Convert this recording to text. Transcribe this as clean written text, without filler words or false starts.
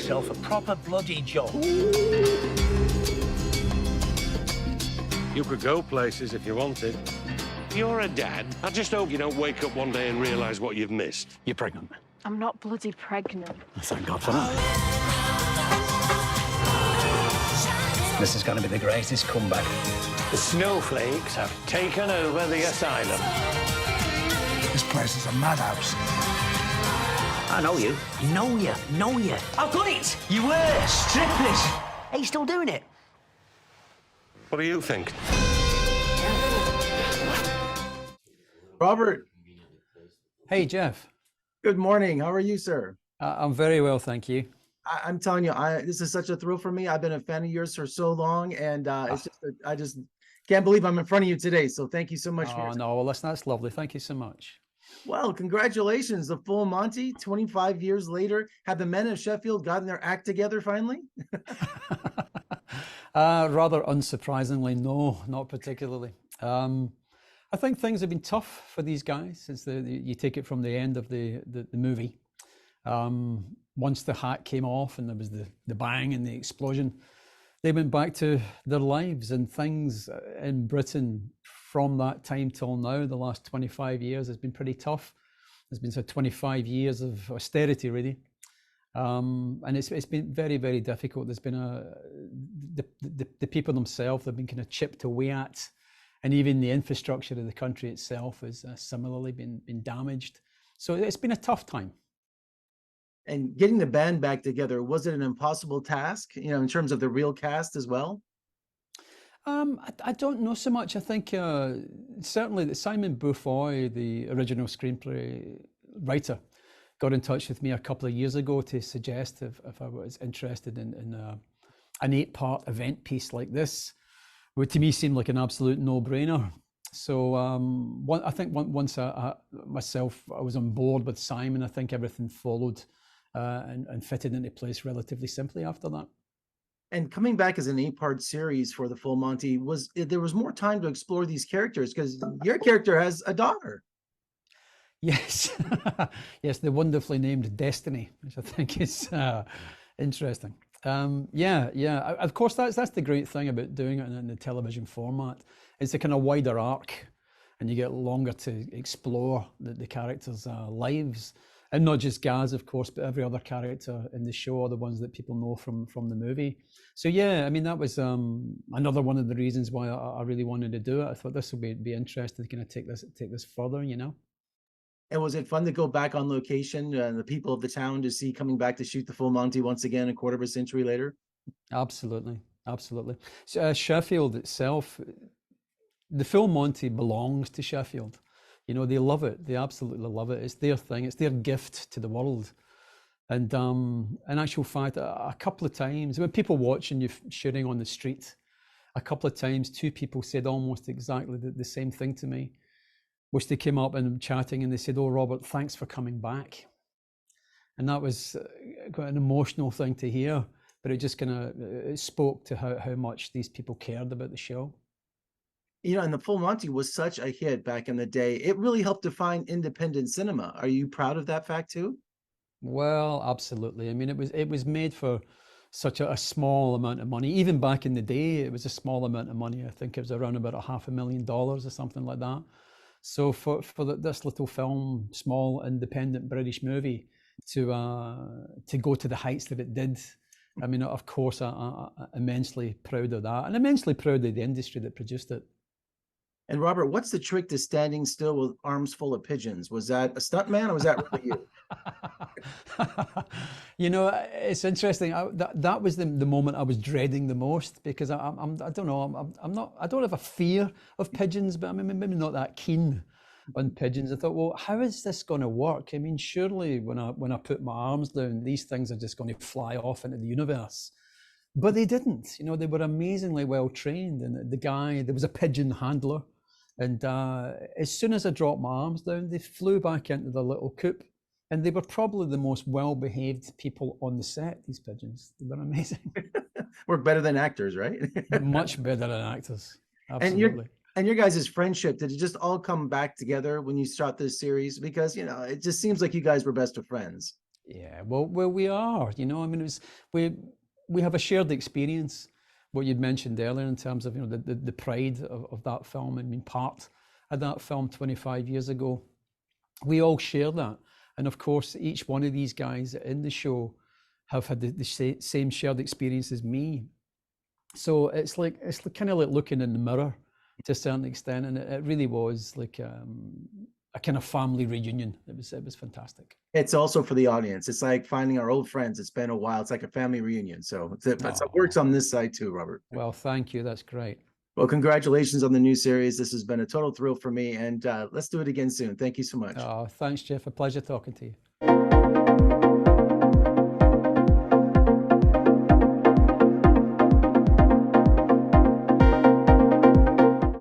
myself a proper bloody job. You could go places if you wanted. You're a dad. I just hope you don't wake up one day and realise what you've missed. You're pregnant. I'm not bloody pregnant. Thank God for that. This is going to be the greatest comeback. The snowflakes have taken over the asylum. This place is a madhouse. I know you. Know you. I've got it! You were strippers. Are you still doing it? What do you think? Robert, Hey, Jeff. good morning. How are you, sir? I'm very well, thank you. I'm telling you, this is such a thrill for me. I've been a fan of yours for so long, and it's just I just can't believe I'm in front of you today. So thank you so much for Oh, your no, well, listen, that's lovely. Thank you so much. Well, congratulations. The full Monty, 25 years later. Have the men of Sheffield gotten their act together finally? Rather unsurprisingly, no, not particularly. I think things have been tough for these guys since you take it from the end of the movie. Once the hat came off and there was the bang and the explosion, they went back to their lives, and things in Britain from that time till now, the last 25 years, has been pretty tough. There's been sort of 25 years of austerity, really. And it's been very, very difficult. There's been the people themselves have been kind of chipped away at, and even the infrastructure of the country itself has similarly been damaged. So it's been a tough time. And getting the band back together, was it an impossible task, in terms of the real cast as well? I don't know so much. I think certainly that Simon Beaufoy, the original screenplay writer, got in touch with me a couple of years ago to suggest if I was interested in an 8-part event piece like this, would to me seem like an absolute no-brainer. So I think once I was on board with Simon, I think everything followed and fitted into place relatively simply after that. And coming back as an 8-part series for the full Monty, there was more time to explore these characters, because your character has a daughter. Yes, yes, the wonderfully named Destiny, which I think is interesting. Yeah. Of course, that's the great thing about doing it in the television format. It's a kind of wider arc, and you get longer to explore the characters' lives, and not just Gaz, of course, but every other character in the show, are the ones that people know from the movie. So yeah, I mean, that was another one of the reasons why I really wanted to do it. I thought this will be interesting to kind of take this further, And was it fun to go back on location and the people of the town to see coming back to shoot the full Monty once again a quarter of a century later? Absolutely. So, Sheffield itself, the full Monty belongs to Sheffield. They love it. They absolutely love it. It's their thing. It's their gift to the world. And in actual fact, a couple of times, when people watching you shooting on the street, a couple of times, 2 people said almost exactly the same thing to me, which they came up and chatting and they said, "Oh, Robert, thanks for coming back." And that was quite an emotional thing to hear, but it just it spoke to how much these people cared about the show. And the full Monty was such a hit back in the day. It really helped define independent cinema. Are you proud of that fact too? Well, absolutely. I mean, it was made for such a small amount of money. Even back in the day, it was a small amount of money. I think it was around about $500,000 or something like that. So for this little film, small independent British movie, to go to the heights that it did, I mean, of course, I'm immensely proud of that, and immensely proud of the industry that produced it. And Robert, what's the trick to standing still with arms full of pigeons? Was that a stuntman, or was that really you? It's interesting. That was the moment I was dreading the most, because I don't know. I don't have a fear of pigeons, but I'm maybe not that keen on pigeons. I thought, well, how is this going to work? I mean, surely when I put my arms down, these things are just going to fly off into the universe. But they didn't. They were amazingly well trained, and there was a pigeon handler. And as soon as I dropped my arms down, they flew back into their little coop. And they were probably the most well-behaved people on the set, these pigeons. They were amazing. We're better than actors, right? Much better than actors. Absolutely. And your guys' friendship, did it just all come back together when you shot this series? Because, it just seems like you guys were best of friends. Yeah, well, we are. You know, I mean, we have a shared experience. What you'd mentioned earlier in terms of, you know, the pride of that film and being part of that film 25 years ago. We all share that, and of course, each one of these guys in the show have had the same shared experience as me. So it's kind of like looking in the mirror to a certain extent, and it really was like a kind of family reunion. It was fantastic. It's also for the audience. It's like finding our old friends. It's been a while. It's like a family reunion. So it works on this side too, Robert. Well, thank you. That's great. Well, congratulations on the new series. This has been a total thrill for me, and let's do it again soon. Thank you so much. Thanks, Jeff. A pleasure talking to you.